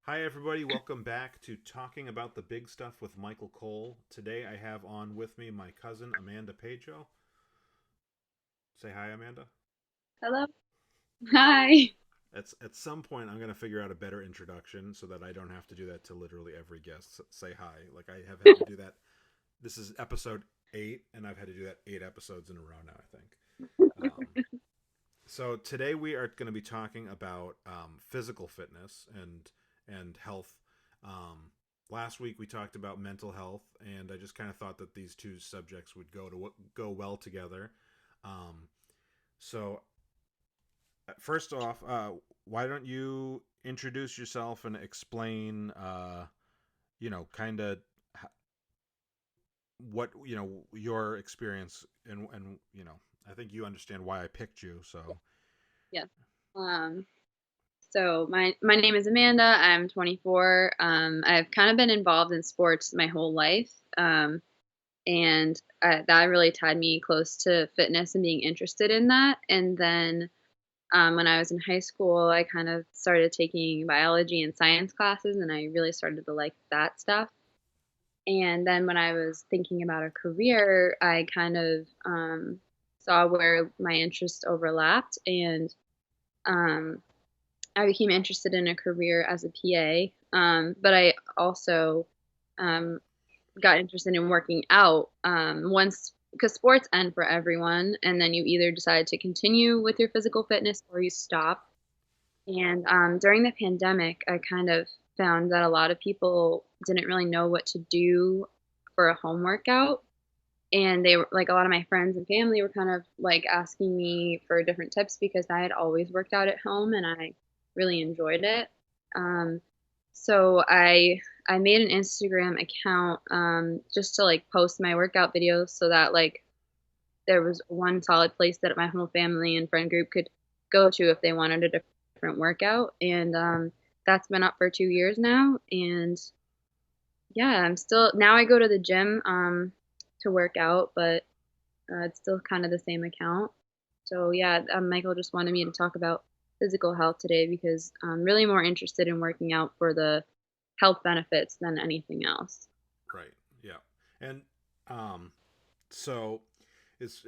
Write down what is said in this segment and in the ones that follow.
Hi, everybody. Welcome back to Talking About the Big Stuff with Michael Cole. Today I have on with me my cousin, Amanda Pageau. Say hi, Amanda. Hello. Hi. At some point, I'm going to figure out a better introduction so that I don't have to do that to literally every guest. Say hi. Like, I have had to do that. This is episode 8, and I've had to do that 8 episodes in a row now, I think. So today we are going to be talking about physical fitness and health. Um, Last week we talked about mental health, and I just kind of thought that these two subjects would go well together. Um, so first off, why don't you introduce yourself and explain, kind of what your experience and I think you understand why I picked you. So Yes. Um, so my name is Amanda. I'm 24. I've kind of been involved in sports my whole life. And that really tied me close to fitness and being interested in that. And then when I was in high school, I kind of started taking biology and science classes, and I really started to like that stuff. And then when I was thinking about a career, I kind of saw where my interests overlapped, and um, I became interested in a career as a PA. But I also um, got interested in working out once because sports end for everyone, and then you either decide to continue with your physical fitness or you stop. And during the pandemic, I kind of found that a lot of people didn't really know what to do for a home workout. And they were like, a lot of my friends and family were kind of like asking me for different tips because I had always worked out at home and I really enjoyed it. Um, so I made an Instagram account just to like post my workout videos so that like there was one solid place that my whole family and friend group could go to if they wanted a different workout. And that's been up for 2 years now. And yeah, I'm still now I go to the gym to work out, but it's still kind of the same account. So yeah, Michael just wanted me to talk about physical health today because I'm really more interested in working out for the health benefits than anything else. right, yeah, and um, so is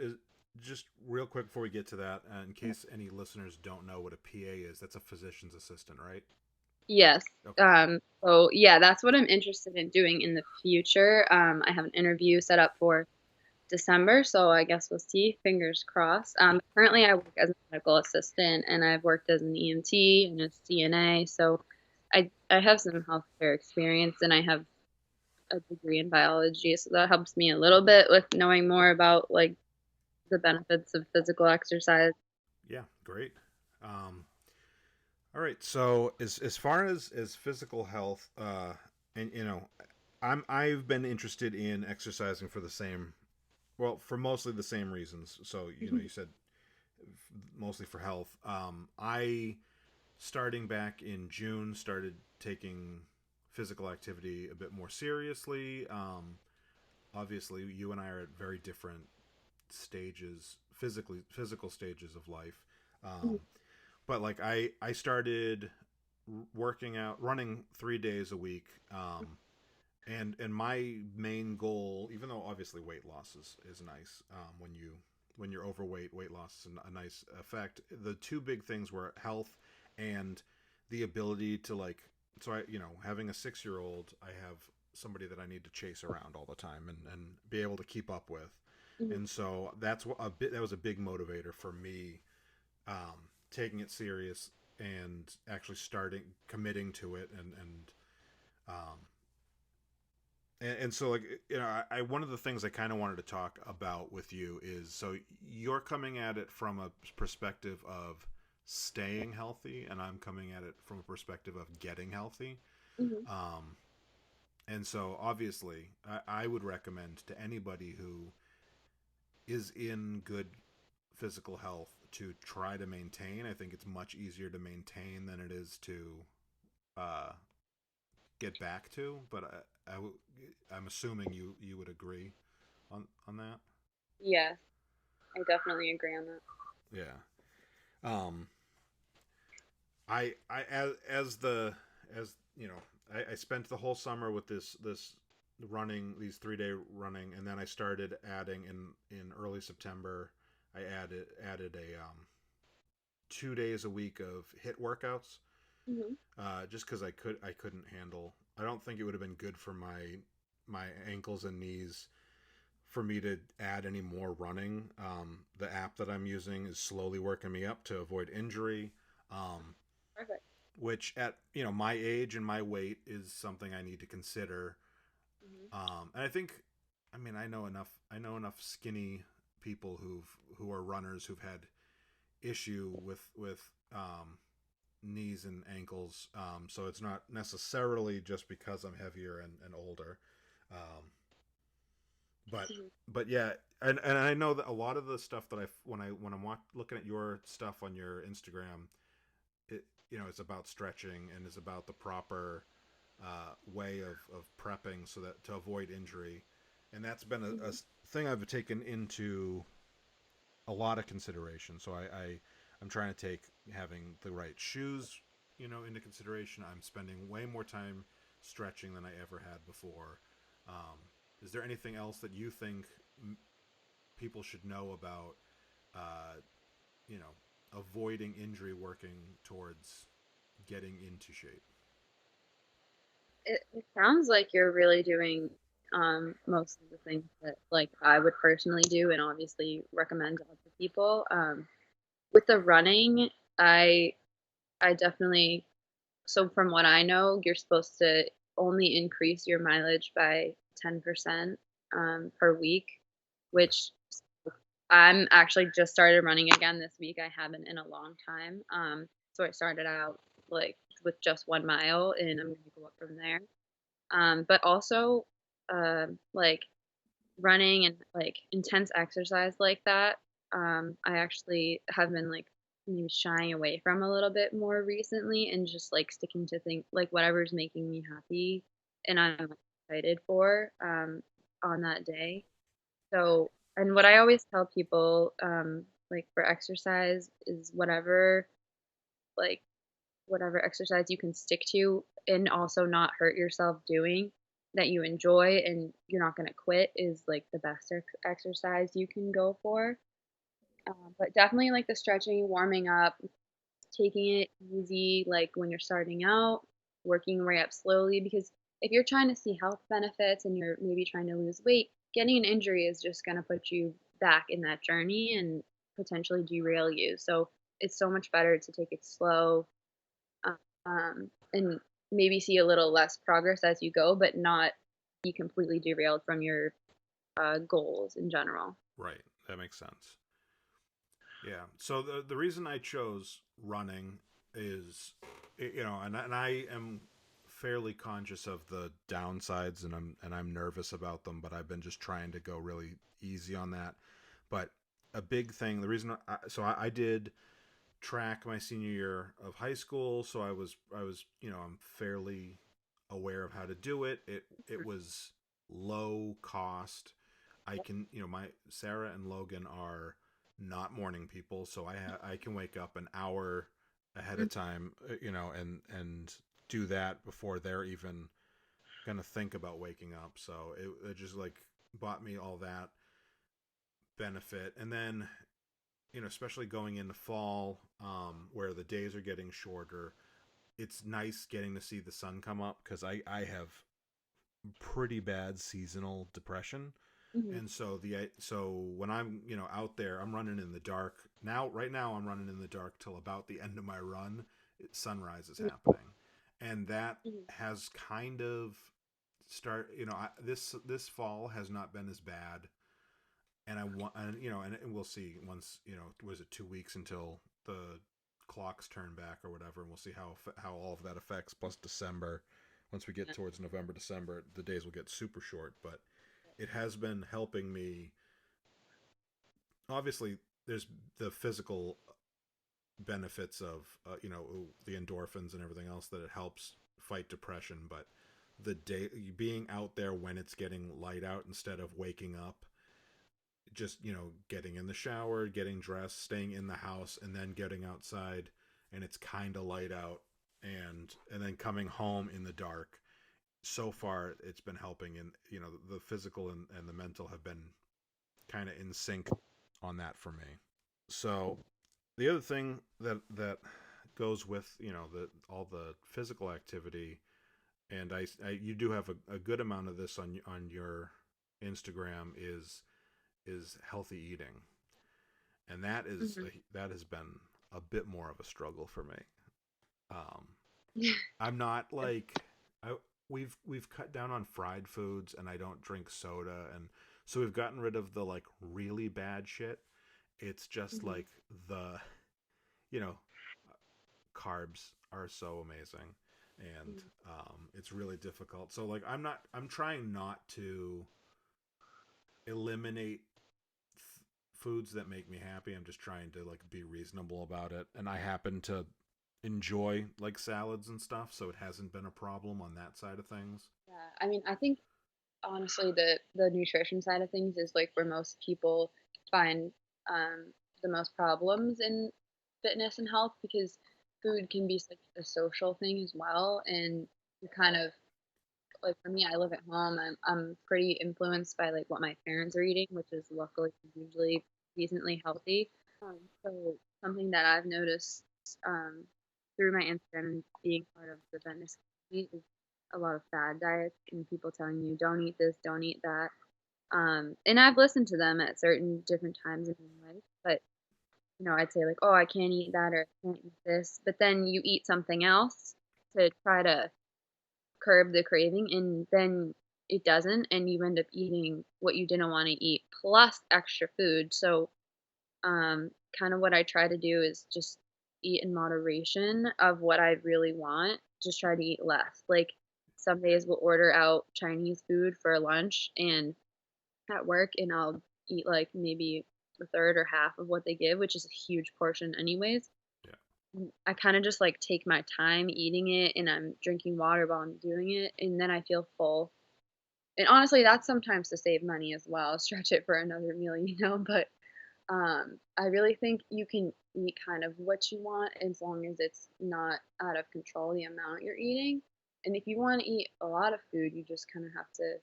just real quick before we get to that, in case any listeners don't know what a PA is, that's a physician's assistant, right? Yes. Okay. So yeah, that's what I'm interested in doing in the future. I have an interview set up for December, so I guess we'll see. Fingers crossed. Currently, I work as a medical assistant, and I've worked as an EMT and a CNA. So I have some healthcare experience, and I have a degree in biology, so that helps me a little bit with knowing more about like the benefits of physical exercise. Yeah, great. Um, all right. So as far as physical health, and I've been interested in exercising for the same, well, for mostly the same reasons. So you said mostly for health. I starting back in June started taking physical activity a bit more seriously. Obviously, you and I are at very different stages, physical stages of life. But like I started working out, running 3 days a week. And my main goal, even though obviously weight loss is nice, when you're overweight, weight loss is a nice effect. The two big things were health and the ability to like. So having a 6 year old, I have somebody that I need to chase around all the time and be able to keep up with. Mhm. And so that's what a bit that was a big motivator for me, taking it serious and actually starting committing to it um, and so like I one of the things I kind of wanted to talk about with you is, so you're coming at it from a perspective of staying healthy and I'm coming at it from a perspective of getting healthy. Mhm. um, and so obviously I would recommend to anybody who is in good physical health to try to maintain. I think it's much easier to maintain than it is to uh, get back to, but I'm assuming you would agree on that. Yeah, I definitely agree on that. Yeah. Um. I as as you know, I spent the whole summer with this running, these 3 day running, and then I started adding in early September. I added a 2 days a week of hit workouts, Hmm. just because I couldn't handle. I don't think it would have been good for my ankles and knees for me to add any more running. The app that I'm using is slowly working me up to avoid injury. Um, Perfect. which at my age and my weight is something I need to consider. Hmm. And I think, I mean, I know enough skinny people who are runners who've had issue with knees and ankles. So it's not necessarily just because I'm heavier and older. Um, but Hmm. but yeah, and I know that a lot of the stuff that when I'm looking at your stuff on your Instagram, it it's about stretching and is about the proper way of prepping so that to avoid injury, and that's been a Hmm. thing I've taken into a lot of consideration. So I'm trying to take having the right shoes, into consideration. I'm spending way more time stretching than I ever had before. Um, is there anything else that you think people should know about, uh, avoiding injury, working towards getting into shape? It sounds like you're really doing most of the things that like I would personally do and obviously recommend to other people. With the running, I I definitely so from what I know, you're supposed to only increase your mileage by 10% per week, which I'm actually just started running again this week. I haven't in a long time. So I started out like with just 1 mile, and I'm going to go up from there. But also, like running and like intense exercise like that, I actually have been like maybe shying away from a little bit more recently and just like sticking to things like whatever's making me happy and I'm excited for on that day. So, and what I always tell people, like for exercise, is like whatever exercise you can stick to and also not hurt yourself doing that you enjoy and you're not going to quit is like the best exercise you can go for. But definitely like the stretching, warming up, taking it easy, like when you're starting out, working your way up slowly. Because if you're trying to see health benefits and you're maybe trying to lose weight, getting an injury is just going to put you back in that journey and potentially derail you. So it's so much better to take it slow, and maybe see a little less progress as you go, but not be completely derailed from your goals in general. Right, that makes sense. Yeah. So the reason I chose running is, and I am fairly conscious of the downsides, and I'm nervous about them, but I've been just trying to go really easy on that. But a big thing, the reason, I did track my senior year of high school, so I was I'm fairly aware of how to do it. It was low cost. I can, my Sarah and Logan are not morning people, so I can wake up an hour ahead of time, and do that before they're even gonna think about waking up. So it just like bought me all that benefit, and then especially going into fall, where the days are getting shorter, it's nice getting to see the sun come up because I have pretty bad seasonal depression. Hmm. And so when I'm out there, I'm running in the dark now. Right now, I'm running in the dark till about the end of my run. Sunrise is happening, and that Hmm. has kind of this fall has not been as bad, and I want and we'll see once was it 2 weeks until the clocks turn back or whatever, and we'll see how all of that affects. Plus December, once we get Yeah. towards November, December, the days will get super short, but it has been helping me. Obviously, there's the physical benefits of the endorphins and everything else that it helps fight depression, but the day being out there when it's getting light out instead of waking up, just getting in the shower, getting dressed, staying in the house, and then getting outside and it's kind of light out, and then coming home in the dark. So far, it's been helping, and the physical and the mental have been kind of in sync on that for me. So the other thing that goes with the all the physical activity, and I you do have a good amount of this on your Instagram, is healthy eating, and Hmm. that has been a bit more of a struggle for me. Um, I'm not like I we've cut down on fried foods, and I don't drink soda, and so we've gotten rid of the like really bad shit. It's just Hmm. like the you know carbs are so amazing, and it's really difficult. So like I'm trying not to eliminate foods that make me happy. I'm just trying to like be reasonable about it, and I happen to enjoy like salads and stuff, so it hasn't been a problem on that side of things. Yeah, I mean, I think honestly the nutrition side of things is like where most people find the most problems in fitness and health because food can be such a social thing as well, and you kind of like for me, I live at home. I'm pretty influenced by like what my parents are eating, which is luckily usually decently healthy. So something that I've noticed um, through my Instagram and being part of the fitness community is a lot of fad diets and people telling you don't eat this, don't eat that. And I've listened to them at certain different times in my life, but I'd say like, oh, I can't eat that or I can't eat this, but then you eat something else to try to curb the craving, and then it doesn't, and you end up eating what you didn't want to eat plus extra food. So um, kind of what I try to do is just eat in moderation of what I really want. Just try to eat less. Like some days we'll order out Chinese food for lunch and at work, and I'll eat like maybe a third or half of what they give, which is a huge portion anyways. Yeah. I kind of just like take my time eating it, and I'm drinking water while I'm doing it, and then I feel full. And honestly, that's sometimes to save money as well. Stretch it for another meal. But I really think you can eat kind of what you want as long as it's not out of control the amount you're eating. And if you want to eat a lot of food, you just kind of have to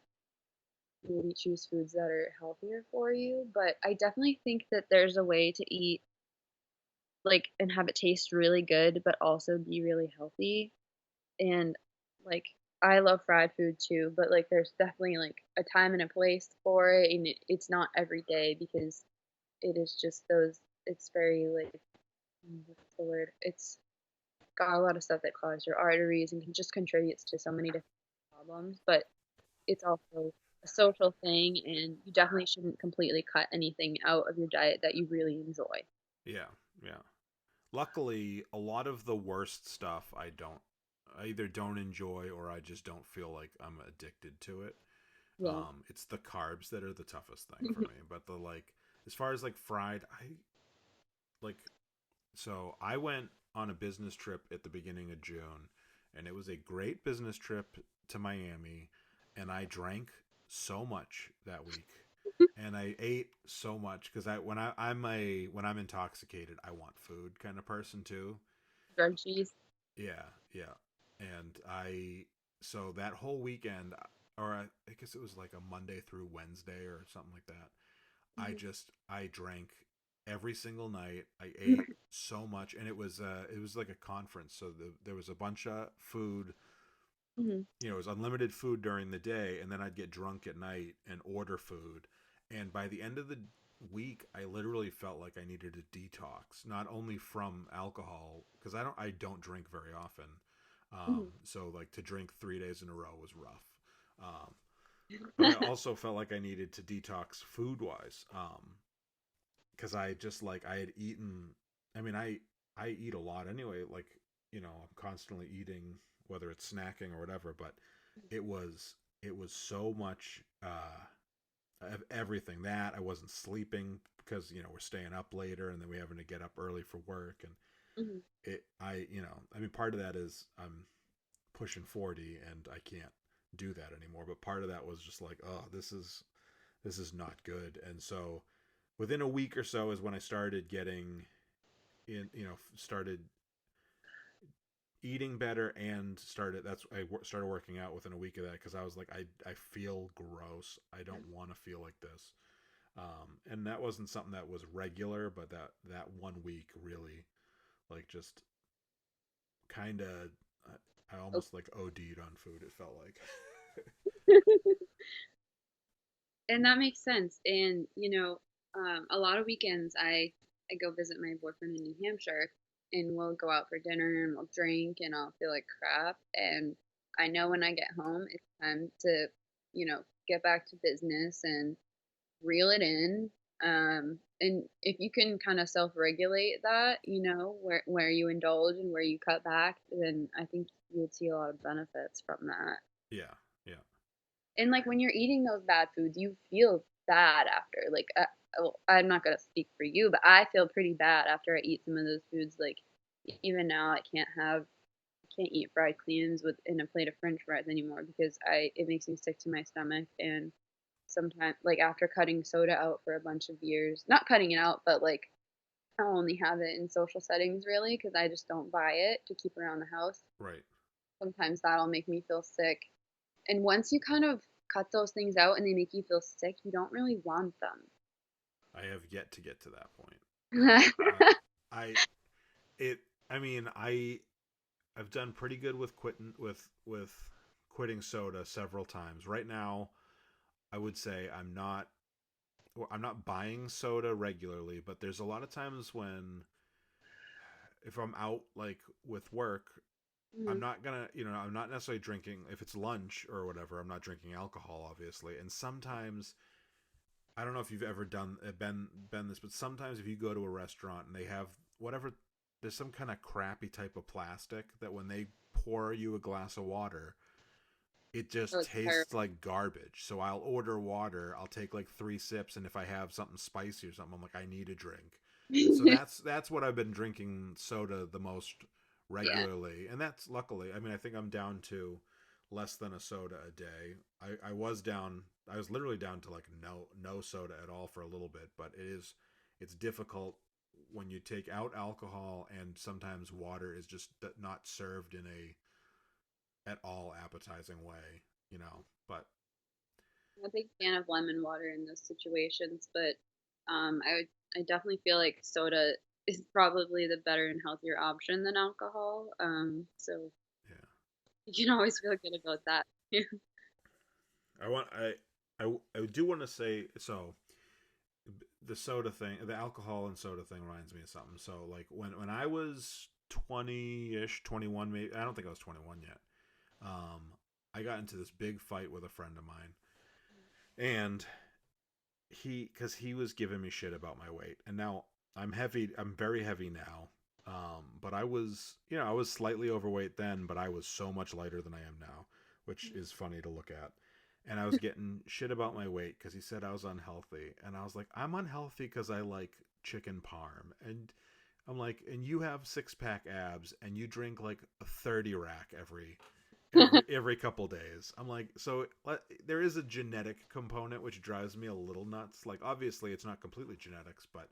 maybe choose foods that are healthier for you. But I definitely think that there's a way to eat like and have it taste really good, but also be really healthy. And like I love fried food too, but like there's definitely like a time and a place for it, and it's not every day because it is just those. It's very like what's the word? It's got a lot of stuff that clogs your arteries and can just contributes to so many different problems. But it's also a social thing, and you definitely shouldn't completely cut anything out of your diet that you really enjoy. Yeah, yeah. Luckily, a lot of the worst stuff I either don't enjoy, or I just don't feel like I'm addicted to it. Yeah. It's the carbs that are the toughest thing for me. But the like, as far as like fried, I like. So I went on a business trip at the beginning of June, and it was a great business trip to Miami, and I drank so much that week, and I ate so much because when I'm intoxicated, I want food kind of person too. Drug cheese. Yeah, yeah. And so that whole weekend, or I guess it was like a Monday through Wednesday or something like that, I drank every single night. I ate so much, and it was like a conference, so there was a bunch of food. Hmm. It was unlimited food during the day, and then I'd get drunk at night and order food. And by the end of the week, I literally felt like I needed a detox, not only from alcohol, because I don't drink very often. Hmm. So like to drink 3 days in a row was rough. Um, but I also felt like I needed to detox food wise, because I just like I had eaten. I mean, I eat a lot anyway. Like I'm constantly eating, whether it's snacking or whatever. But it was so much of everything that I wasn't sleeping because we're staying up later, and then we having to get up early for work, and Hmm. I mean part of that is I'm pushing 40 and I can't do that anymore. But part of that was just like, oh, this is not good. And so within a week or so is when I started getting started eating better and started working out within a week of that because I was like I feel gross. I don't want to feel like this. And that wasn't something that was regular, but that 1 week really like just kind of I almost like OD'd on food. It felt like. And that makes sense. And a lot of weekends I go visit my boyfriend in New Hampshire, and we'll go out for dinner and we'll drink, and I'll feel like crap. And I know when I get home, it's time to get back to business and reel it in. And if you can kind of self-regulate that, where you indulge and where you cut back, then I think you would see a lot of benefits from that. Yeah, yeah, And like when you're eating those bad foods, you feel bad after. Like, well, I'm not gonna speak for you, but I feel pretty bad after I eat some of those foods. Like, even now, I can't eat fried clams with in a plate of French fries anymore because I it makes me sick to my stomach. And sometimes, like after cutting soda out for a bunch of years, not cutting it out, but like I'll only have it in social settings really because I just don't buy it to keep around the house. right. Sometimes that'll make me feel sick. And once you kind of cut those things out and they make you feel sick, you don't really want I have yet to get to that point. them. I it. I mean, I've done pretty good with quitting soda several times. Right now, I would say I'm not buying soda regularly, but there's a lot of times when if I'm out like with work, I'm Mhm. not gonna, I'm not necessarily drinking if it's lunch or whatever. I'm not drinking alcohol, obviously. And sometimes I don't know if you've ever done been this, but sometimes if you go to a restaurant and they have whatever, there's some kind of crappy type of plastic that when they pour you a glass of water, it Oh, just it's terrible. tastes like garbage. So I'll order water. I'll take like 3 sips, and if I have something spicy or something, I'm like, I need a drink. And so that's what I've been drinking soda the most Yeah. regularly, and that's luckily. I mean, I think I'm down to less than a soda a day. I was down. I was literally down to like no soda at all for a little bit, but it's difficult when you take out alcohol and sometimes water is just not served in a at all appetizing way, But I'm a big fan of lemon water in those situations, but I definitely feel like soda is probably the better and healthier option than alcohol. So yeah, you can always feel good about that. I want I do want to say so the soda thing, the alcohol and soda thing reminds me of something. So like when I was 20ish, 21 maybe, I don't think I was 21 yet. Um, I got into this big fight with a friend of mine, and because he was giving me shit about my weight, and now I'm heavy. I'm very heavy now. But I was, I was slightly overweight then, but I was so much lighter than I am now, which is funny to look at. And I was getting shit about my weight because he said I was unhealthy, and I was like, I'm unhealthy because I like chicken parm, and I'm like, and you have 6 pack abs, and you drink like a 30 rack every couple days. I'm like, so there is a genetic component which drives me a little nuts. Like, obviously, it's not completely genetics, but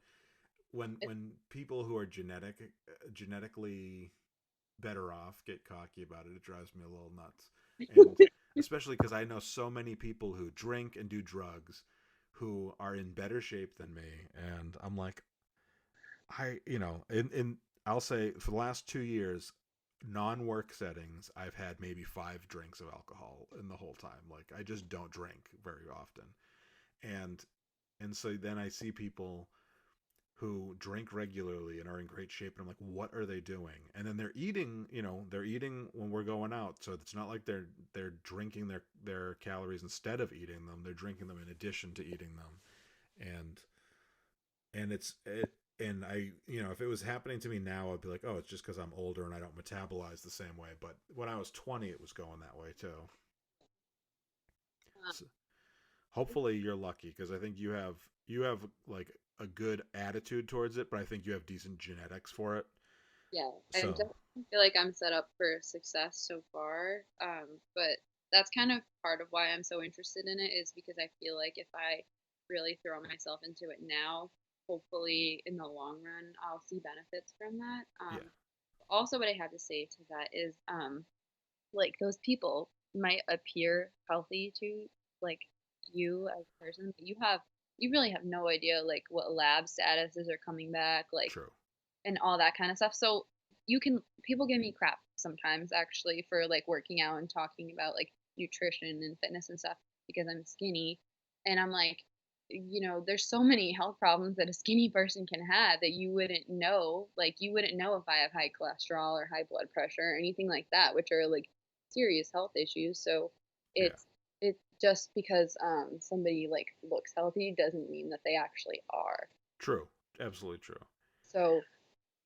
when people who are genetically better off get cocky about it, it drives me a little nuts. And especially because I know so many people who drink and do drugs who are in better shape than me, and I'm like, in I'll say for the last 2 years, non-work settings, I've had maybe 5 drinks of alcohol in the whole time. Like I just don't drink very often, and so then I see people who drink regularly and are in great shape, and I'm like, what are they doing? And then they're eating when we're going out, so it's not like they're drinking their calories instead of eating them. They're drinking them in addition to eating them, and and I, if it was happening to me now, I'd be like, oh, it's just because I'm older and I don't metabolize the same way. But when I was 20, it was going that way too. So hopefully you're lucky because I think you have like a good attitude towards it, but I think you have decent genetics for it. Yeah, I So definitely feel like I'm set up for success so far. But that's kind of part of why I'm so interested in it is because I feel like if I really throw myself into it now, hopefully in the long run, I'll see benefits from that. yeah, also what I have to say to that is, like those people might appear healthy to like you as a person, but you really have no idea like what lab statuses are coming back, like True. and all that kind of stuff. So you can people give me crap sometimes actually for like working out and talking about like nutrition and fitness and stuff because I'm skinny. And I'm like, there's so many health problems that a skinny person can have that you wouldn't know. Like you wouldn't know if I have high cholesterol or high blood pressure or anything like that, which are like serious health issues. So Yeah. it's just because somebody like looks healthy doesn't mean that they actually are. True. Absolutely true. So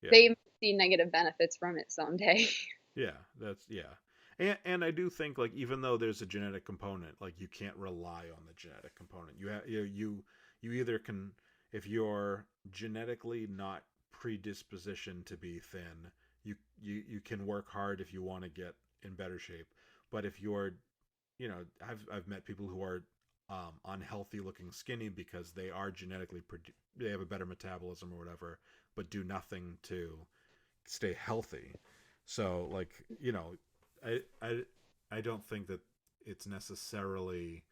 Yeah. they might see negative benefits from it someday. Yeah. That's yeah. And I do think like even though there's a genetic component, like you can't rely on the genetic component. You either can if you're genetically not predispositioned to be thin, you can work hard if you want to get in better shape. But if you're I've met people who are unhealthy looking skinny because they are they have a better metabolism or whatever, but do nothing to stay healthy. So like I I I don't think that it's necessarily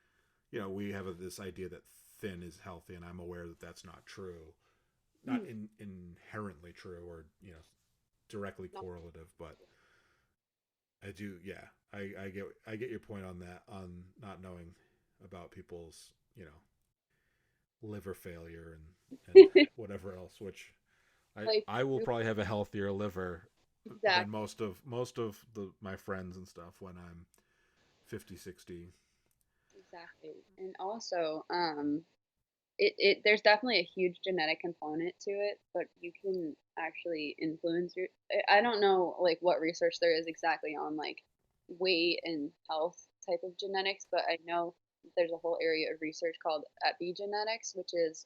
we have this idea that thin is healthy, and I'm aware that that's not true, not Mhm. inherently true or directly No, correlative, but I do, yeah. I get your point on that, on not knowing about people's liver failure and whatever else. Which like I will probably have a healthier liver than exactly, most of my friends and stuff when I'm 50, 60. exactly. And also, it there's definitely a huge genetic component to it, but you can actually influence your. I don't know like what research there is exactly on like weight and health type of genetics, but I know there's a whole area of research called epigenetics, which is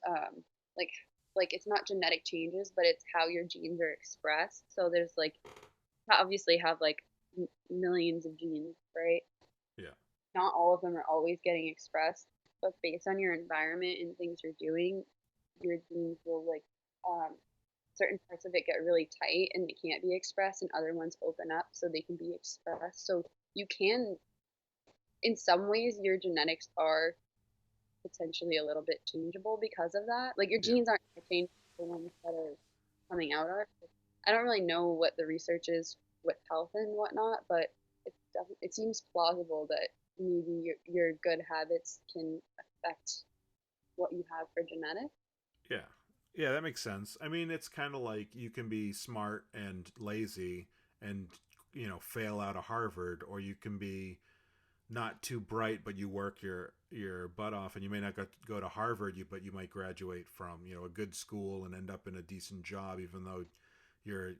like it's not genetic changes, but it's how your genes are expressed. So there's like obviously have like millions of genes, right? Yeah, Not all of them are always getting expressed, but based on your environment and things you're doing, your genes will like certain parts of it get really tight and they can't be expressed, and other ones open up so they can be expressed. So you can, in some ways, your genetics are potentially a little bit changeable because of that. Like your yeah, genes aren't going to change the ones that are coming out are. I don't really know what the research is with health and whatnot, but it seems plausible that maybe your good habits can affect what you have for genetics. yeah, yeah. That makes sense. I mean, it's kind of like you can be smart and lazy and fail out of Harvard, or you can be not too bright, but you work your butt off, and you may not go to Harvard, but you might graduate from a good school and end up in a decent job, even though you're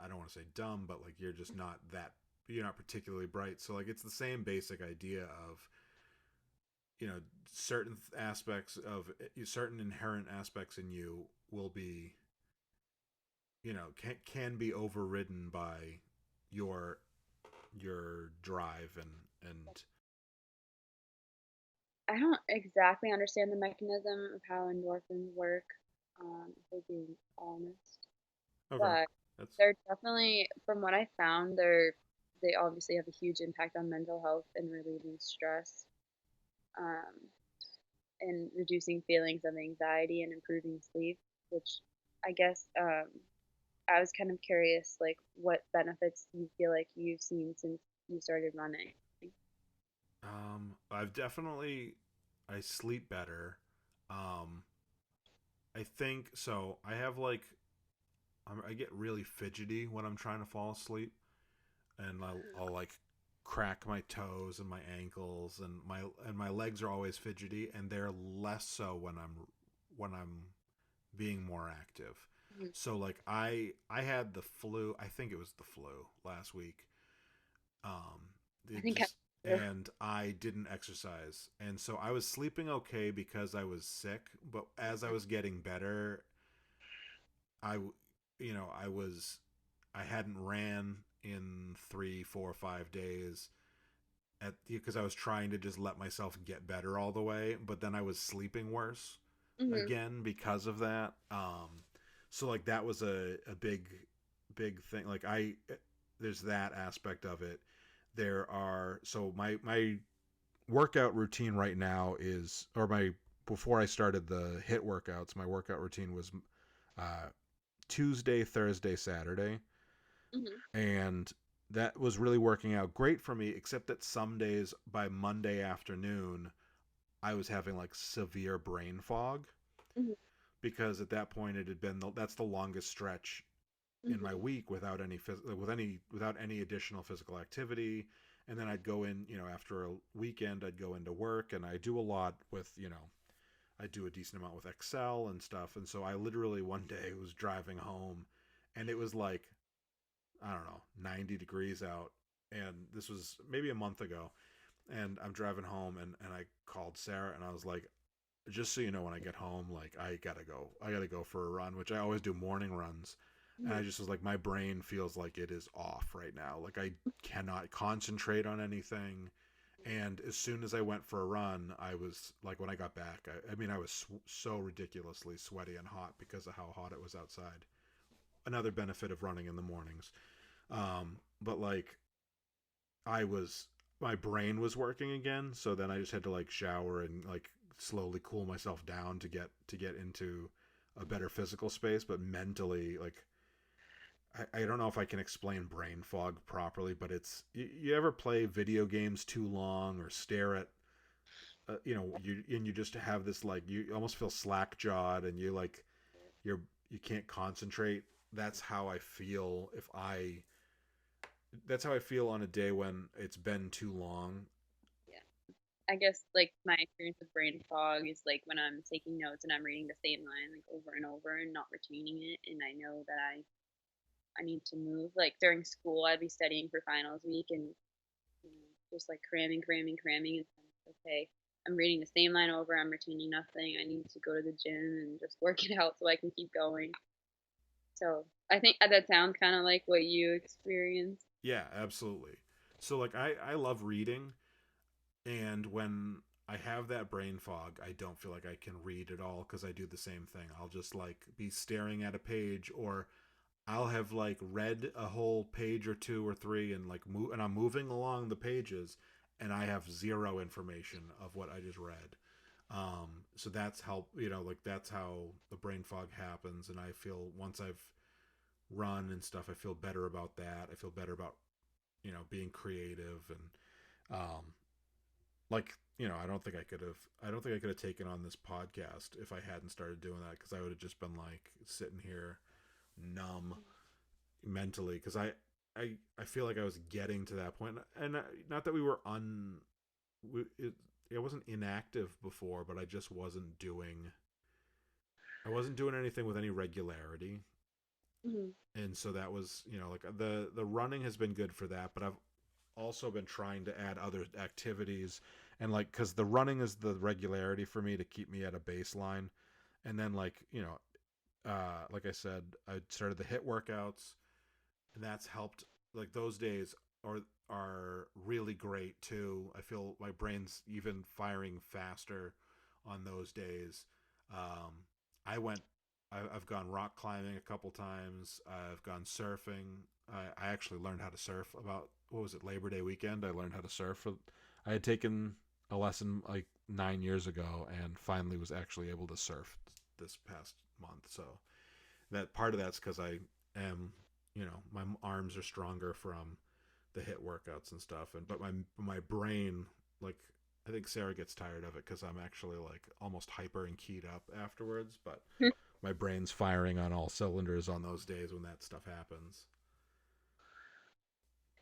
I don't want to say dumb, but like you're not particularly bright. So like it's the same basic idea of certain aspects of certain inherent aspects in you will be can be overridden by your drive and I don't exactly understand the mechanism of how endorphins work, if we're being honest, okay, but that's they're definitely, from what I found, they obviously have a huge impact on mental health and relieving stress, um, and reducing feelings of anxiety and improving sleep. Which I guess I was kind of curious, like what benefits you feel like you've seen since you started running. I've definitely I sleep better. um I think so. I have like I get really fidgety when I'm trying to fall asleep, and I'll like crack my toes and my ankles, and my legs are always fidgety, and they're less so when I'm being more active. Mhm. So like I had the flu. I think it was the flu last week. I It think I just and I didn't exercise, and so I was sleeping okay because I was sick. But as I was getting better, I I was I hadn't ran in 3, 4, 5 days at because I was trying to just let myself get better all the way, but then I was sleeping worse hmm again because of that. So like that was a big big thing. Like there's that aspect of it. There are so my workout routine right now is, or my before I started the hit workouts, my workout routine was uh, Tuesday, Thursday, Saturday, Hmm. and that was really working out great for me. Except that some days by Monday afternoon, I was having like severe brain fog Hmm. because at that point it had been that's the longest stretch in my Hmm. week without any additional physical activity. And then I'd go in, after a weekend I'd go into work, and I do a lot with, I do a decent amount with Excel and stuff. And so I literally one day was driving home, and it was like, I don't know, 90 degrees out, and this was maybe a month ago. And I'm driving home, and I called Sarah, and I was like, just so you know, when I get home, like I gotta go for a run, which I always do morning runs. And I Hmm. just was like, my brain feels like it is off right now. Like I cannot concentrate on anything. And as soon as I went for a run, I was like, when I got back, I mean, I was so ridiculously sweaty and hot because of how hot it was outside. Another benefit of running in the mornings. But like, I was my brain was working again, so then I just had to like shower and like slowly cool myself down to get into a better physical space. But mentally, like, I don't know if I can explain brain fog properly, but you ever play video games too long or stare at you just have this, like, you almost feel slack jawed, and you're you can't concentrate. That's how I feel if I that's how I feel on a day when it's been too long. Yeah. I guess like my experience with brain fog is like when I'm taking notes and I'm reading the same line like over and over and not retaining it, and I know that I need to move. Like during school, I'd be studying for finals week and just like cramming, cramming, cramming. And okay, I'm reading the same line over. I'm retaining nothing. I need to go to the gym and just work it out so I can keep going. So I think that sounds kind of like what you experienced. Yeah, absolutely. So like I love reading, and when I have that brain fog, I don't feel like I can read at all because I do the same thing. I'll just like be staring at a page, or I'll have like read a whole page or two or three, and like and I'm moving along the pages, and I have zero information of what I just read. So that's how, like, that's how the brain fog happens. And I feel once I've run and stuff, I feel better about that. I feel better about, being creative. And like, I don't think I could have taken on this podcast if I hadn't started doing that, because I would have just been like sitting here numb mentally, because I feel like I was getting to that point. And not that we were it, I wasn't inactive before, but I wasn't doing anything with any regularity. Mm-hmm. And so that was, like, the running has been good for that, but I've also been trying to add other activities. And like, because the running is the regularity for me to keep me at a baseline. And then, like, like I said, I started the hit workouts, and that's helped. Like, those days are really great too. I feel my brain's even firing faster on those days. um, I went I've gone rock climbing a couple times. I've gone surfing. I actually learned how to surf about, what was it, Labor Day weekend. I learned how to surf. I had taken a lesson like 9 years ago, and finally was actually able to surf this past month. So that part of that's because I am, my arms are stronger from the hit workouts and stuff. And but my brain, like, I think Sarah gets tired of it because I'm actually like almost hyper and keyed up afterwards. But my brain's firing on all cylinders on those days when that stuff happens.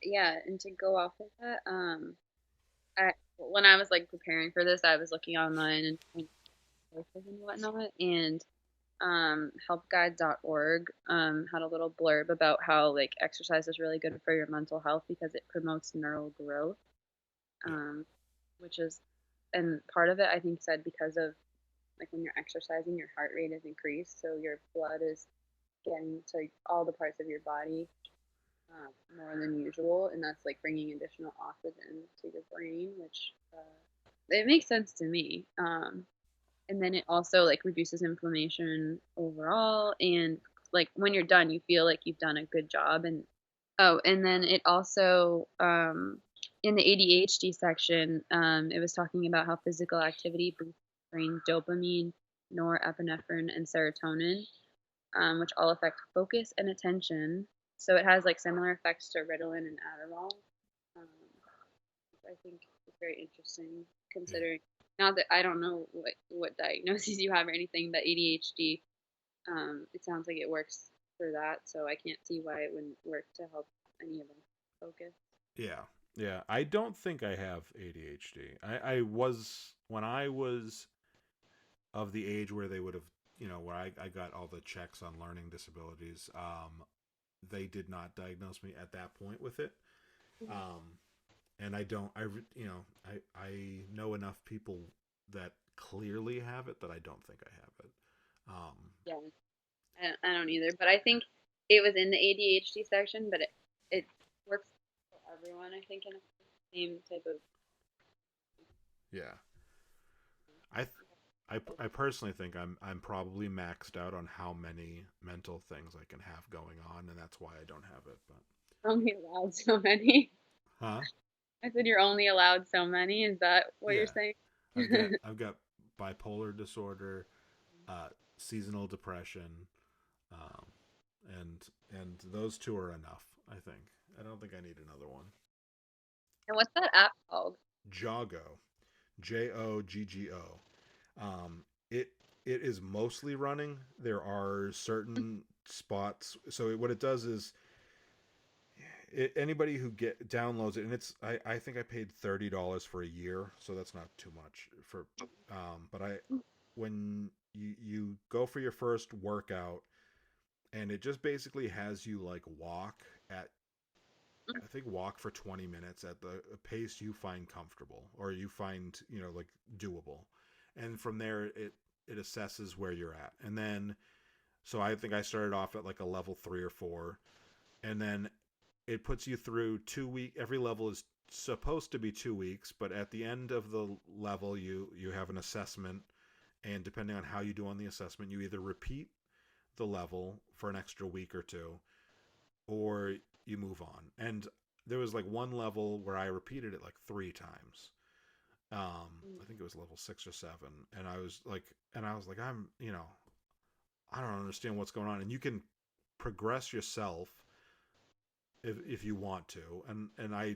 Yeah, and to go off of that, when I was like preparing for this, I was looking online and finding courses and whatnot, and helpguide.org had a little blurb about how like exercise is really good for your mental health because it promotes neural growth, Yeah. um, which is, and part of it I think said because of like when you're exercising, your heart rate is increased, so your blood is getting to all the parts of your body more than usual, and that's like bringing additional oxygen to your brain, which it makes sense to me. And then it also like reduces inflammation overall and like when you're done, you feel like you've done a good job. And oh, and then it also in the ADHD section, it was talking about how physical activity boosts brain dopamine, norepinephrine, and serotonin, which all affect focus and attention. So it has like similar effects to Ritalin and Adderall. Um, I think it's very interesting Yeah. considering not that I don't know what diagnoses you have or anything, but ADHD, it sounds like it works for that, so I can't see why it wouldn't work to help any of them focus. Yeah. Yeah. I don't think I have ADHD. I was, when I was of the age where they would have, where I got all the checks on learning disabilities, they did not diagnose me at that point with it. Um, and I don't, I know enough people that clearly have it that I don't think I have it. Yeah, I don't either, but I think it was in the ADHD section, but it works for everyone. I think in a same type of. Yeah. I, I personally think I'm probably maxed out on how many mental things I can have going on, and that's why I don't have it. But Only allowed so many. huh? I said you're only allowed so many. Is that what you're Yeah, saying? I've got bipolar disorder, uh, seasonal depression, um, and those two are enough. I think. I don't think I need another one. And what's that app called? Joggo, Joggo. It is mostly running. There are certain spots. So what it does is anybody who get downloads it, and I think I paid $30 for a year, so that's not too much for. But I when you go for your first workout, and it just basically has you like walk at, I think, walk for 20 minutes at the pace you find comfortable or you find, like doable. And from there it assesses where you're at. And then so I think I started off at like a level 3 or 4, and then it puts you through 2 week, every level is supposed to be 2 weeks, but at the end of the level you have an assessment, and depending on how you do on the assessment, you either repeat the level for an extra week or two, or you move on. And there was like one level where I repeated it like 3 times. I think it was level 6 or 7, and I was like, I don't understand what's going on. And you can progress yourself if you want to, and I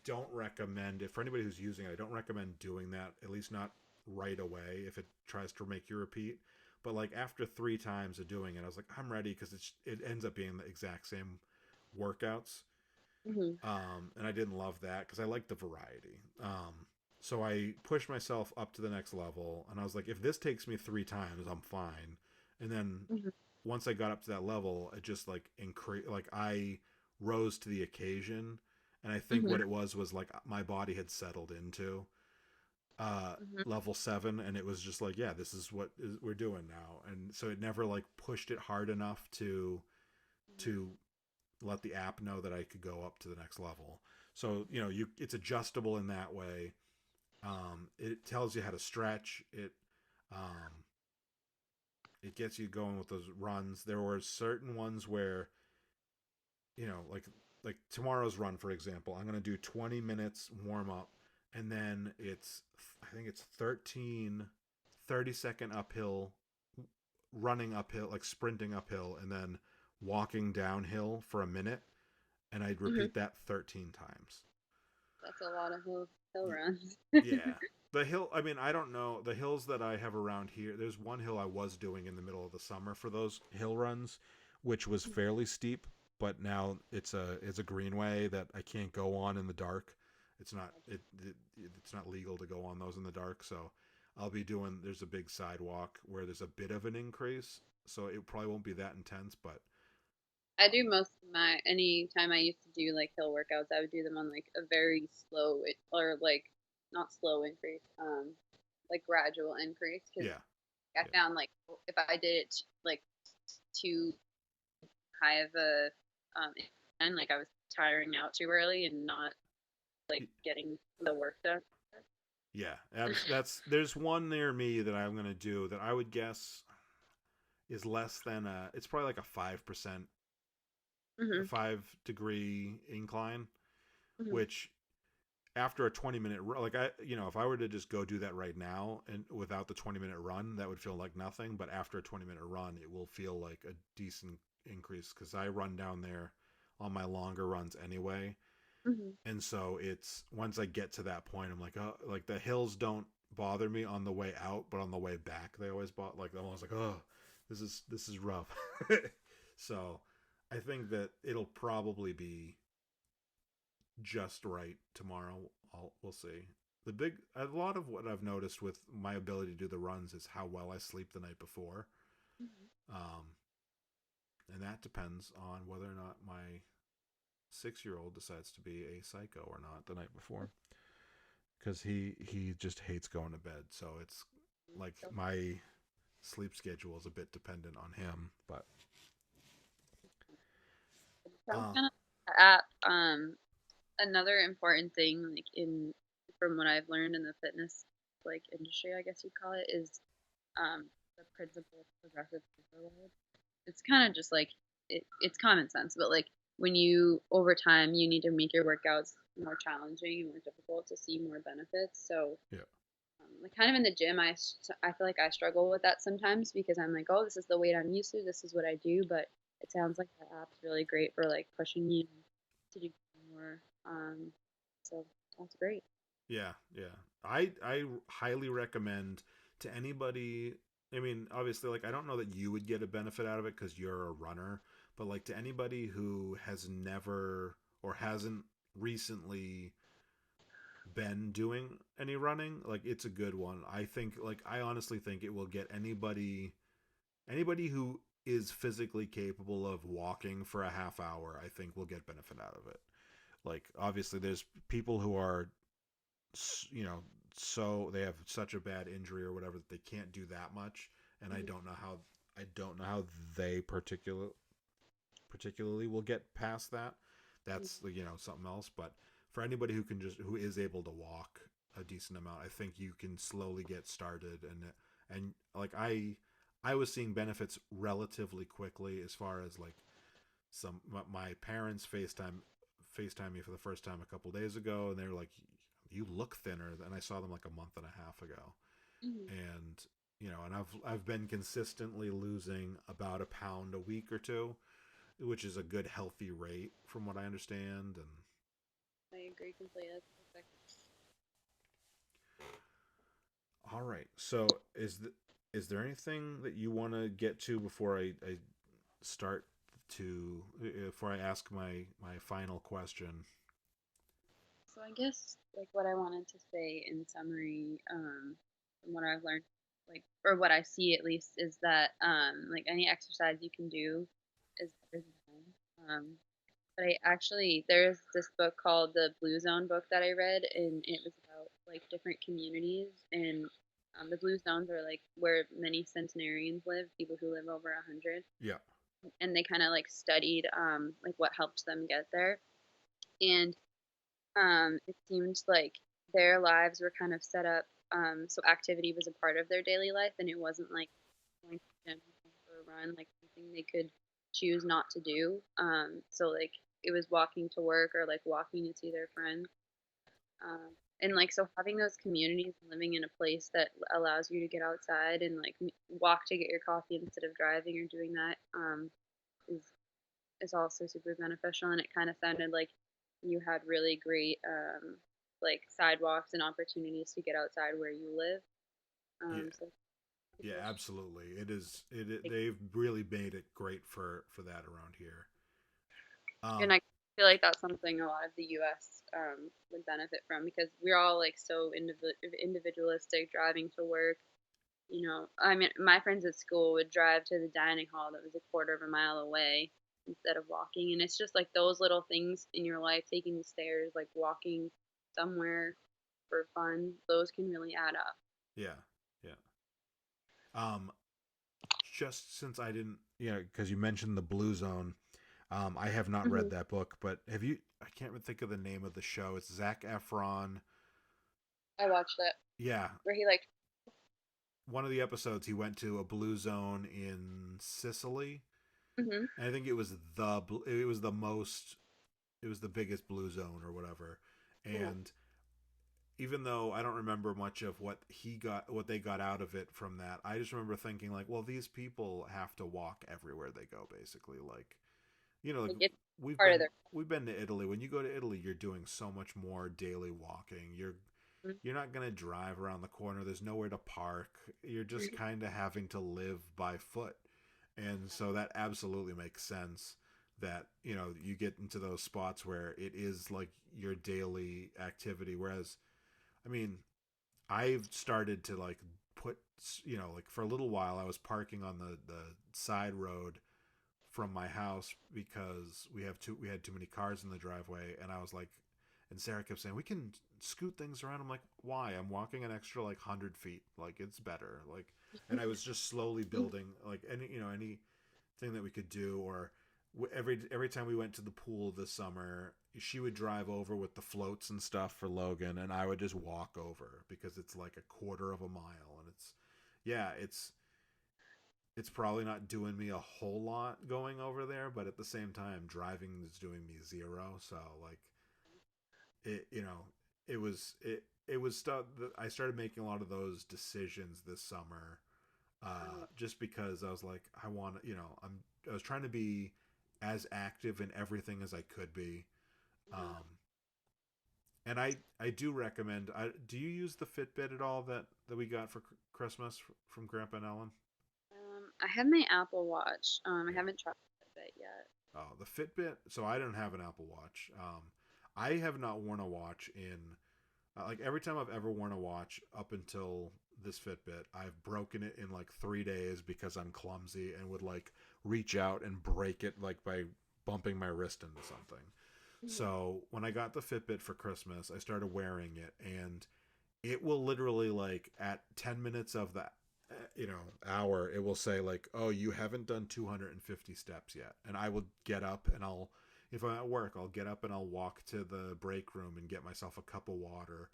don't recommend it for anybody who's using it. I don't recommend doing that, at least not right away if it tries to make you repeat. But like after 3 times of doing it, I was like, I'm ready, because it ends up being the exact same workouts. Mm-hmm. And I didn't love that because I like the variety. So I pushed myself up to the next level, and I was like, if this takes me 3 times, I'm fine. And then Hmm. once I got up to that level, it just like increased. Like I rose to the occasion, and I think Hmm. what it was like my body had settled into Hmm. level 7, and it was just like, yeah, this is what we're doing now. And so it never like pushed it hard enough to let the app know that I could go up to the next level. So it's adjustable in that way. It tells you how to stretch it. Um, it gets you going with those runs. There were certain ones where, like tomorrow's run, for example, I'm going to do 20 minutes warm up, and then I think it's 30-second uphill, running uphill, like sprinting uphill, and then walking downhill for a minute, and I'd Hmm. repeat that 13 times. That's a lot of hill runs. Yeah. The hill, I mean, I don't know. The hills that I have around here, there's one hill I was doing in the middle of the summer for those hill runs, which was fairly steep, but now it's a greenway that I can't go on in the dark. It's not legal to go on those in the dark, so I'll be doing, there's a big sidewalk where there's a bit of an increase, so it probably won't be that intense, but I do most of my any time I used to do like hill workouts, I would do them on like a very slow or like not slow increase, like gradual increase because yeah. I Yeah. found like if I did it like too high of a and like I was tiring out too early and not like getting the work done. Yeah, there's one near me that I'm gonna do that I would guess is less than it's probably like a 5%, a Mhm. 5-degree incline, Mhm. which after a 20-minute run, like if I were to just go do that right now and without the 20-minute run, that would feel like nothing. But after a 20-minute run, it will feel like a decent increase because I run down there on my longer runs anyway. Mhm. And so it's once I get to that point, I'm like, oh, like the hills don't bother me on the way out, but on the way back, they always like I'm always like, oh, this is rough. So I think that it'll probably be just right tomorrow. We'll see. A lot of what I've noticed with my ability to do the runs is how well I sleep the night before, Mhm. um, and that depends on whether or not my 6-year old decides to be a psycho or not the night before, because he just hates going to bed. So it's like So my sleep schedule is a bit dependent on him. But sounds uh, kind of app. Another important thing, like in from what I've learned in the fitness like industry, I guess you'd call it, is um the principle of progressive overload. It's kind of just like it's common sense, but like when you over time you need to make your workouts more challenging and more difficult to see more benefits. So yeah, like kind of in the gym, I feel like I struggle with that sometimes because I'm like, oh, this is the weight I'm used to. This is what I do. But it sounds like the app's really great for like pushing you to do more. So that's great. yeah. I highly recommend to anybody. I mean, obviously, like I don't know that you would get a benefit out of it because you're a runner, but like to anybody who has never or hasn't recently been doing any running, like it's a good one. I honestly think it will get anybody who is physically capable of walking for a half hour, I think will get benefit out of it. Like obviously there's people who are you know so they have such a bad injury or whatever that they can't do that much, and Mhm. I don't know how they particularly will get past that. That's something else. But for anybody who is able to walk a decent amount, I think you can slowly get started. And like I was seeing benefits relatively quickly as far as like my parents FaceTime me for the first time a couple days ago, and they were like, "You look thinner," and I saw them like a month and a half ago, Mhm. and and I've been consistently losing about a pound a week or two, which is a good healthy rate from what I understand. And I agree completely. That's perfect. all right, so is there anything that you want to get to before I start to before I ask my final question? So I guess like what I wanted to say in summary, from what I've learned, like or what I see at least, is that like any exercise you can do is better than none. But I actually there's this book called the Blue Zone book that I read, and it was about like different communities, and the blue zones are like where many centenarians live, people who live over 100, Yeah, and they kind of like studied like what helped them get there, and it seemed like their lives were kind of set up so activity was a part of their daily life, and it wasn't like going to the gym going for a run, like something they could choose not to do. So like it was walking to work or like walking to see their friends. And like so having those communities living in a place that allows you to get outside and like walk to get your coffee instead of driving or doing that is is also super beneficial. And it kind of sounded like you had really great like sidewalks and opportunities to get outside where you live. yeah, So yeah. people Absolutely, it is. should, They've really made it great for that around here. and Um, I feel like that's something a lot of the U.S. Would benefit from because we're all like so individualistic, driving to work. You know, I mean, my friends at school would drive to the dining hall that was a quarter of a mile away instead of walking. And it's just like those little things in your life, taking the stairs, like walking somewhere for fun, those can really add up. yeah, yeah. Um, just since I didn't, because you mentioned the Blue Zone, I have not read Hmm. that book, but have you? I can't even think of the name of the show. It's Zach Efron. I watched that Yeah, where he like, one of the episodes he went to a blue zone in Sicily, Hmm. and I think it was the most it was the biggest blue zone or whatever. Yeah. And even though I don't remember much of what they got out of it from that, I just remember thinking like, well, these people have to walk everywhere they go, basically. Like, like Like it's we've part of been their. we've been to Italy. When you go to Italy, you're doing so much more daily walking. You're not gonna drive around the corner. There's nowhere to park. You're just Mhm. kind of having to live by foot, and so that absolutely makes sense. That you get into those spots where it is like your daily activity. Whereas, I mean, I've started to like put like for a little while I was parking on the side road from my house because we had too many cars in the driveway, and I was like, and Sarah kept saying we can scoot things around. I'm like, why? I'm walking an extra like 100 feet, like it's better, like. And I was just slowly building like anything that we could do. Or every time we went to the pool this summer, she would drive over with the floats and stuff for Logan, and I would just walk over because it's like a quarter of a mile, and yeah, it's probably not doing me a whole lot going over there, but at the same time, driving is doing me zero. So like it, it was stuff that I started making a lot of those decisions this summer, just because I was like, I was trying to be as active in everything as I could be. Yeah. Um, and I do recommend. Do you use the Fitbit at all that we got for Christmas from Grandpa and Ellen? I have my Apple Watch. I Yeah. haven't tried it yet. Oh, the Fitbit. So I don't have an Apple Watch. I have not worn a watch in like every time I've ever worn a watch up until this Fitbit, I've broken it in like 3 days because I'm clumsy and would like reach out and break it like by bumping my wrist into something. Mhm. So when I got the Fitbit for Christmas, I started wearing it, and it will literally like at 10 minutes of the hour, it will say like, oh, you haven't done 250 steps yet. And I will get up and I'll if I'm at work, I'll get up and I'll walk to the break room and get myself a cup of water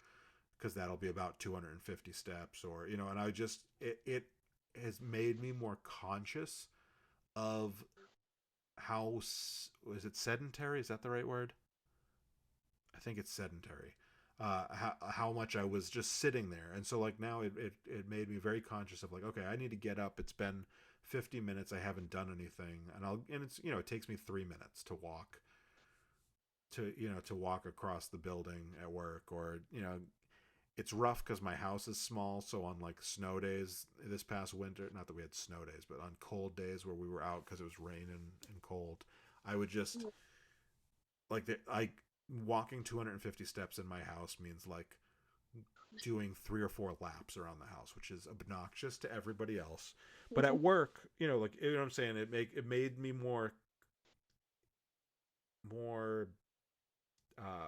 because that'll be about 250 steps. Or and I just it has made me more conscious of how is it sedentary, is that the right word? I think it's sedentary. How much I was just sitting there, and so like now it made me very conscious of like, okay, I need to get up. It's been 50 minutes. I haven't done anything, and it's it takes me 3 minutes to walk to walk across the building at work. Or it's rough because my house is small, so on like snow days this past winter, not that we had snow days, but on cold days where we were out because it was raining and cold, I would just Mhm. like walking 250 steps in my house means like doing 3 or 4 laps around the house, which is obnoxious to everybody else. But at work, like what I'm saying, it made me more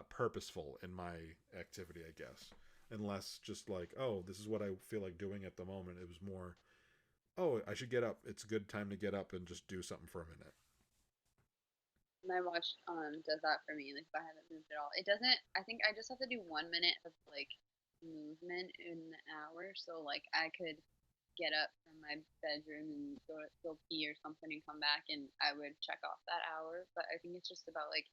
purposeful in my activity, I guess. And less just like, oh, this is what I feel like doing at the moment. It was more, oh, I should get up. It's a good time to get up and just do something for a minute. My watch does that for me. Like if I haven't moved at all, it doesn't. I think I just have to do 1 minute of like movement in the hour. So like I could get up from my bedroom and go pee or something and come back and I would check off that hour. But I think it's just about like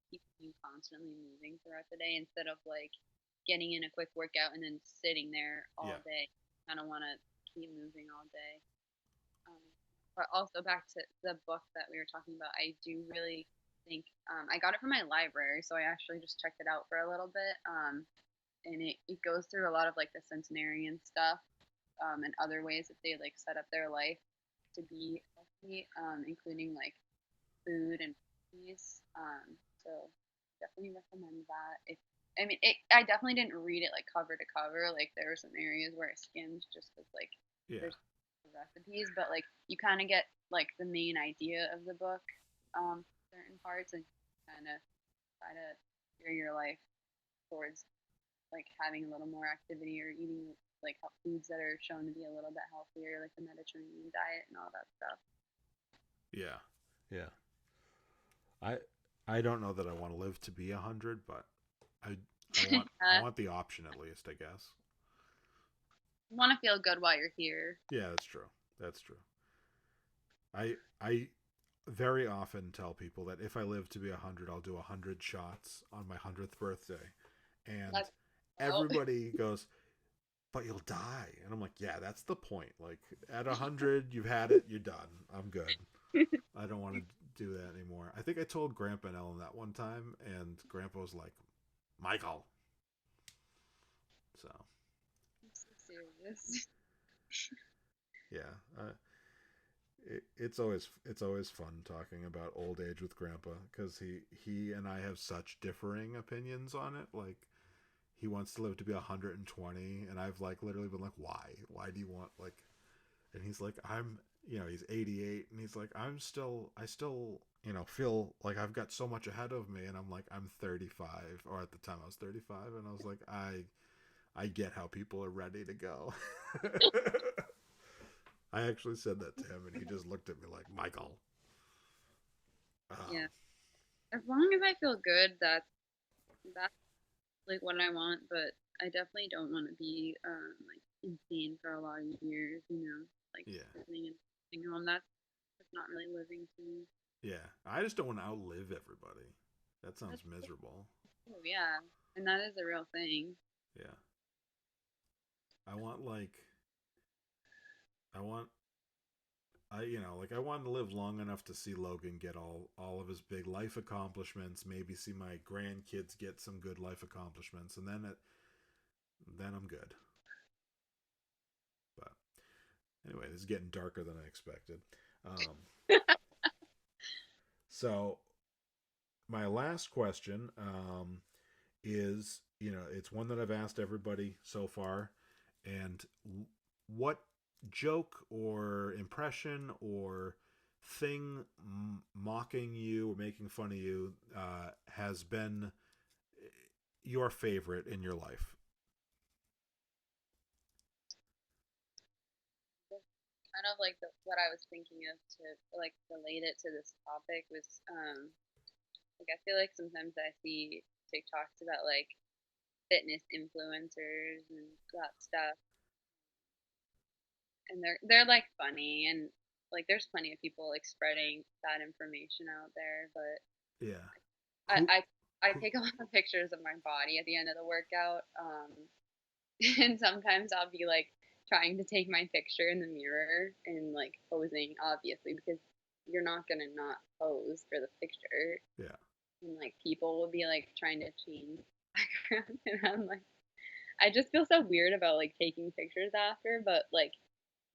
keeping you constantly moving throughout the day instead of like getting in a quick workout and then sitting there Yeah. all day. Kind of want to keep moving all day. Um, but also back to the book that we were talking about, I do really think I got it from my library, so I actually just checked it out for a little bit. And it goes through a lot of like the centenarian stuff and other ways that they like set up their life to be healthy, including like food and peace. So definitely recommend that. If I mean, I definitely didn't read it like cover to cover. Like there were some areas where I skimmed just because like Yeah. there's recipes, but like you kind of get like the main idea of the book, certain parts, and kind of try to steer your life towards like having a little more activity or eating like foods that are shown to be a little bit healthier, like the Mediterranean diet and all that stuff. Yeah. Yeah. I I don't know that I want to live to be 100, but I I want I uh, want the option at least, I guess. You want to feel good while you're here. Yeah, that's true. That's true. I very often tell people that if I live to be 100, I'll do 100 shots on my 100th birthday, and That's out. everybody goes, "But you'll die," and I'm like, "Yeah, that's the point. Like at 100, you've had it, you're done. I'm good. I don't want to do that anymore." I think I told Grandpa and Ellen that one time, and Grandpa was like, "Michael." So I'm so serious. yeah, it's always fun talking about old age with Grandpa because he and I have such differing opinions on it. Like he wants to live to be 120, and I've like literally been like, why do you want like? And he's like, he's 88, and he's like, I still feel like I've got so much ahead of me, and I'm like, I'm 35, or at the time I was 35, and I was like, I get how people are ready to go. I actually said that to him, and he just looked at me like, Michael. Yeah. Um, As long as I feel good, that's like what I want. But I definitely don't want to be like insane for a lot of years. Like yeah, living in a nursing home. That's not really living to me. yeah. I just don't want to outlive everybody. That sounds That's miserable. true, yeah, and that is a real thing. Yeah, I want like I want like I want to live long enough to see Logan get all of his big life accomplishments, maybe see my grandkids get some good life accomplishments, and then I'm good. But anyway, this is getting darker than I expected. Um, so my last question is, it's one that I've asked everybody so far, and what joke or impression or thing mocking you or making fun of you has been your favorite in your life? Kind of like what I was thinking of to like relate it to this topic was like I feel like sometimes I see TikToks about like fitness influencers and that stuff, and they're like funny, and like there's plenty of people like spreading that information out there, but Yeah. I Who? I, I Who? take a lot of pictures of my body at the end of the workout, and sometimes I'll be like trying to take my picture in the mirror and like posing obviously because you're not gonna not pose for the picture, Yeah. and like people will be like trying to change background, and I'm like I just feel so weird about like taking pictures after, but like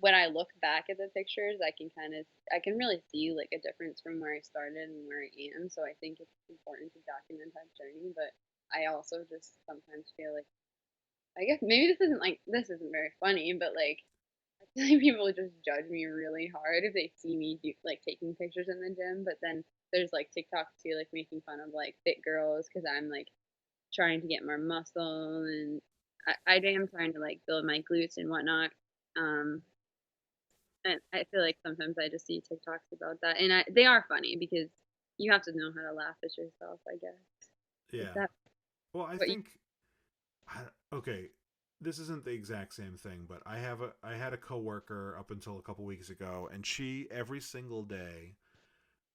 when I look back at the pictures, I can really see like a difference from where I started and where I am. So I think it's important to document that journey. But I also just sometimes feel like I guess maybe this isn't very funny, but like I feel like people just judge me really hard if they see me like taking pictures in the gym. But then there's like TikTok too, like making fun of like fit girls because I'm like trying to get more muscle and I am trying to like build my glutes and whatnot. Um, and I feel like sometimes I just see TikToks about that, and they are funny because you have to know how to laugh at yourself, I guess. Is Yeah. that Well, I what you? think okay, this isn't the exact same thing, but I had a coworker up until a couple weeks ago, and she every single day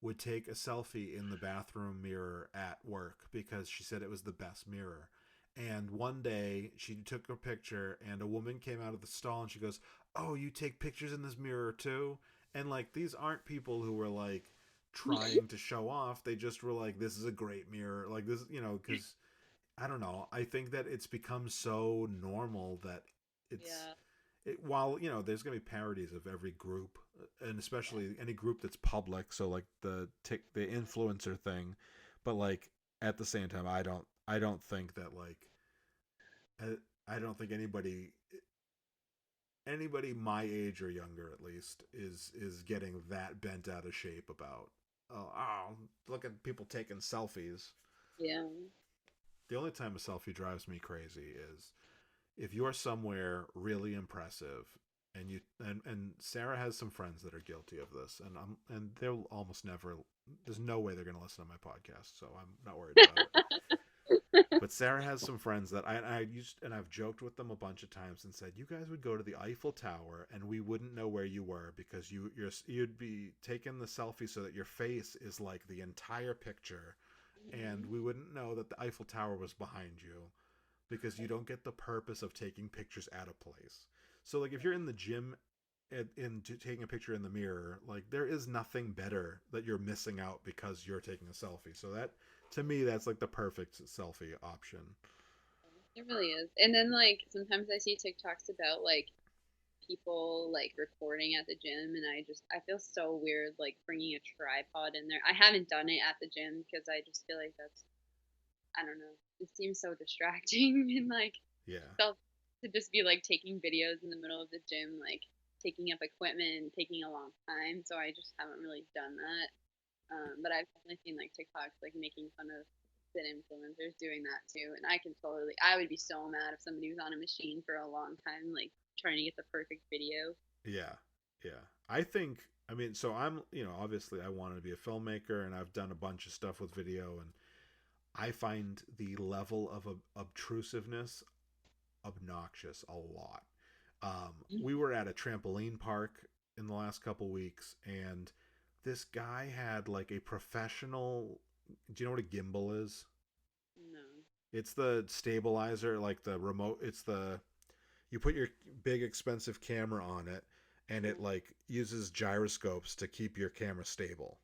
would take a selfie in the bathroom mirror at work because she said it was the best mirror. And one day she took a picture, and a woman came out of the stall, and she goes, "Oh, you take pictures in this mirror too?" And like these aren't people who were like trying to show off. They just were like, "This is a great mirror." Like this, because I don't know. I think that it's become so normal that it's Yeah, while there's gonna be parodies of every group, and yeah, especially any group that's public. So like the influencer thing, but like at the same time, I don't think that like I don't think anybody my age or younger at least is getting that bent out of shape about look at people taking selfies. yeah, The only time a selfie drives me crazy is if you're somewhere really impressive and Sarah has some friends that are guilty of this, and they'll almost never, there's no way they're going to listen to my podcast, so I'm not worried about it. But Sarah has some friends that I used, and I've joked with them a bunch of times and said, you guys would go to the Eiffel Tower and we wouldn't know where you were because you'd be taking the selfie so that your face is like the entire picture, and Mhm. we wouldn't know that the Eiffel Tower was behind you because you don't get the purpose of taking pictures at a place. So like if you're in the gym in taking a picture in the mirror, like there is nothing better that you're missing out because you're taking a selfie. So that to me that's like the perfect selfie option. It really is. And then like sometimes I see TikToks about like people like recording at the gym, and I feel so weird like bringing a tripod in there. I haven't done it at the gym because I just feel like that's, I don't know. It seems so distracting and like Yeah. felt to just be like taking videos in the middle of the gym, like taking up equipment and taking a long time. So I just haven't really done that. But I've definitely seen like TikToks like making fun of fit influencers doing that too. And I would be so mad if somebody was on a machine for a long time, like trying to get the perfect video. Yeah. Yeah. I think I mean so I'm, obviously I wanted to be a filmmaker and I've done a bunch of stuff with video, and I find the level of obtrusiveness obnoxious a lot. We were at a trampoline park in the last couple weeks, and this guy had like a professional. Do you know what a gimbal is? No. It's the stabilizer, like the remote. It's the you put your big expensive camera on it, and it like uses gyroscopes to keep your camera stable.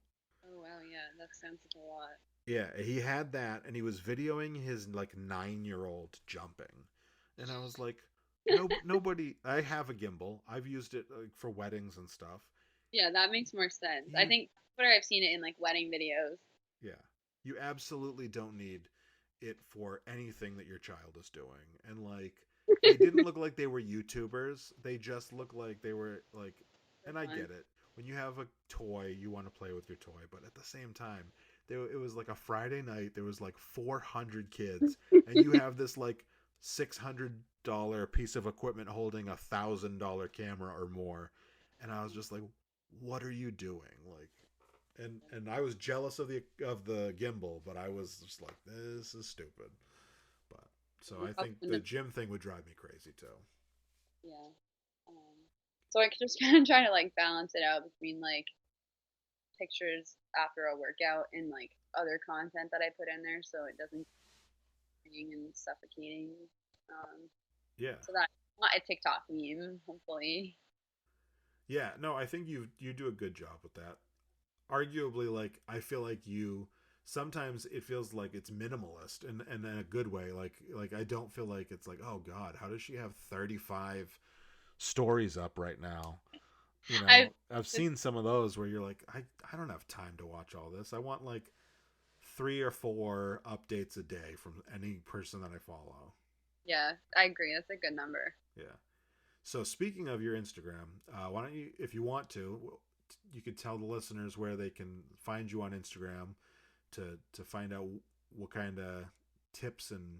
Oh wow, yeah, that sounds like a lot. Yeah, he had that, and he was videoing his like 9-year-old jumping, and I was like, no, nobody. I have a gimbal. I've used it like, for weddings and stuff. Yeah, that makes more sense. I You, think where I've seen it in like wedding videos. yeah, you absolutely don't need it for anything that your child is doing, and like, they didn't look like they were YouTubers. They just looked like they were like, For and I fun. get it. When you have a toy, you want to play with your toy, but at the same time, it was like a Friday night. There was like 400 kids, and you have this like $600 piece of equipment holding $1,000 camera or more, and I was just like, "What are you doing?" Like, and I was jealous of the gimbal, but I was just like, "This is stupid." But so I think the gym thing would drive me crazy too. Yeah. Um, so I could just kind of try to like balance it out between like pictures after a workout and like other content that I put in there so it doesn't get and suffocating. Um, Yeah, so that not a TikTok meme, hopefully. yeah. No, I think you do a good job with that. Arguably, like I feel like you sometimes it feels like it's minimalist and in a good way. Like I don't feel like it's like, oh God, how does she have 35 stories up right now? I've I've seen some of those where you're like, I don't have time to watch all this. I want like 3 or 4 updates a day from any person that I follow. Yeah, I agree. That's a good number. Yeah. So speaking of your Instagram, why don't you, if you want to, you could tell the listeners where they can find you on Instagram to find out what kind of tips and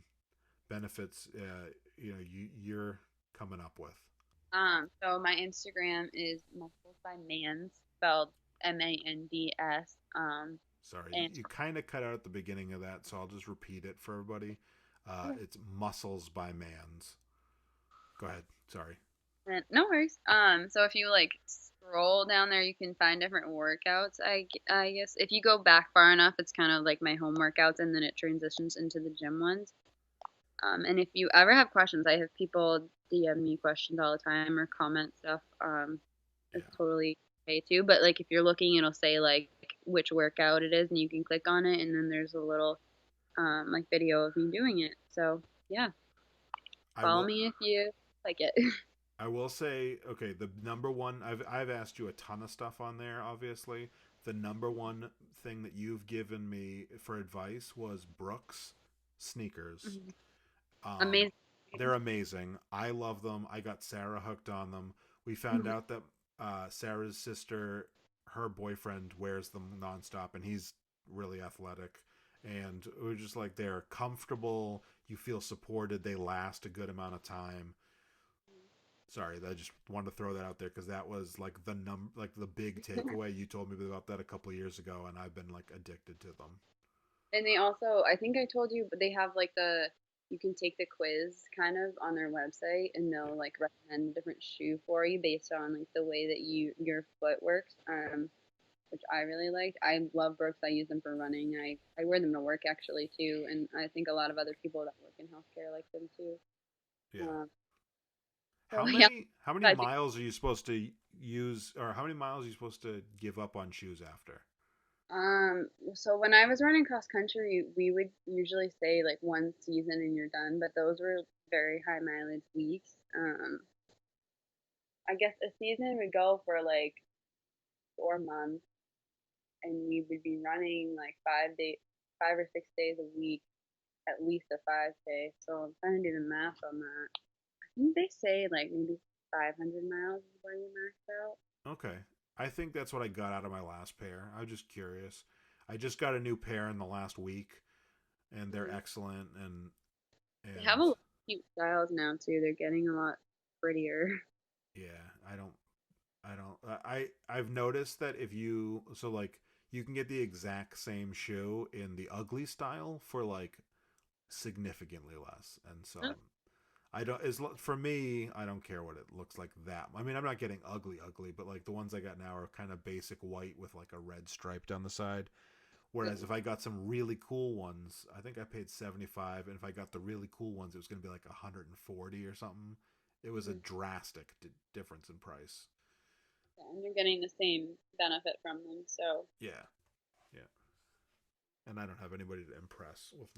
benefits you're coming up with. So my Instagram is Muscles by Mans, spelled Mands. Sorry, And you kind of cut out at the beginning of that, so I'll just repeat it for everybody. It's Muscles by Mans. Go ahead. Sorry. no worries. So if you like scroll down there, you can find different workouts. I guess if you go back far enough, it's kind of like my home workouts, and then it transitions into the gym ones. And if you ever have questions, I have people DM me questions all the time or comment stuff. It's Yeah. totally okay too. But like if you're looking, it'll say like which workout it is, and you can click on it, and then there's a little like video of me doing it. So yeah, I follow will. me if you like it. I will say, okay, the number one. I've asked you a ton of stuff on there. Obviously, the number one thing that you've given me for advice was Brooks sneakers. Um, Amazing. they're amazing. I love them. I got Sarah hooked on them. We found Mhm. out that Sarah's sister, her boyfriend, wears them nonstop, and he's really athletic. And it was just like they're comfortable. You feel supported. They last a good amount of time. Sorry, I just wanted to throw that out there because that was like like the big takeaway. You told me about that a couple of years ago, and I've been like addicted to them. And they also, I think I told you, but they have like you can take the quiz kind of on their website, and Yeah, they'll like recommend a different shoe for you based on like the way that your foot works. Which I really liked. I love Brooks. I use them for running. I wear them to work actually too, and I think a lot of other people that work in healthcare like them too. yeah. Um, so How yeah, many I think, miles are you supposed to use, or how many miles are you supposed to give up on shoes after? so when I was running cross country, we would usually say like one season and you're done, but those were very high mileage weeks. I guess a season would go for like 4 months, and we would be running like 5 or 6 days a week, at least a 5K. So I'm trying to do the math on that. I think they say like maybe 500 miles is where you max out. Okay. I think that's what I got out of my last pair. I was just curious. I just got a new pair in the last week, and they're Mm. excellent. They have And a lot of cute styles now too. They're getting a lot prettier. yeah, I've noticed that if you so like you can get the exact same shoe in the ugly style for like significantly less, and so I don't is for me I don't care what it looks like that. I mean I'm not getting ugly, but like the ones I got now are kind of basic white with like a red stripe down the side. Whereas if I got some really cool ones, I think I paid 75, and if I got the really cool ones, it was going to be like 140 or something. It was a Mm-hmm. drastic difference in price. And you're getting the same benefit from them. So Yeah, yeah. And I don't have anybody to impress with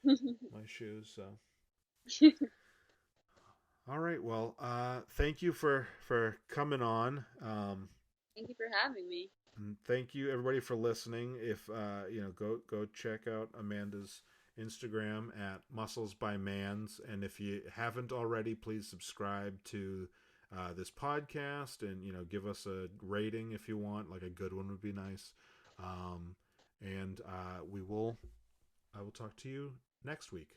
thank my shoes. So, all right. Well, thank you for coming on. you for having me. And thank you everybody for listening. If go check out Amanda's Instagram at Muscles by Mans, and if you haven't already, please subscribe to this podcast, and give us a rating if you want. Like a good one would be nice. And I will talk to you next week.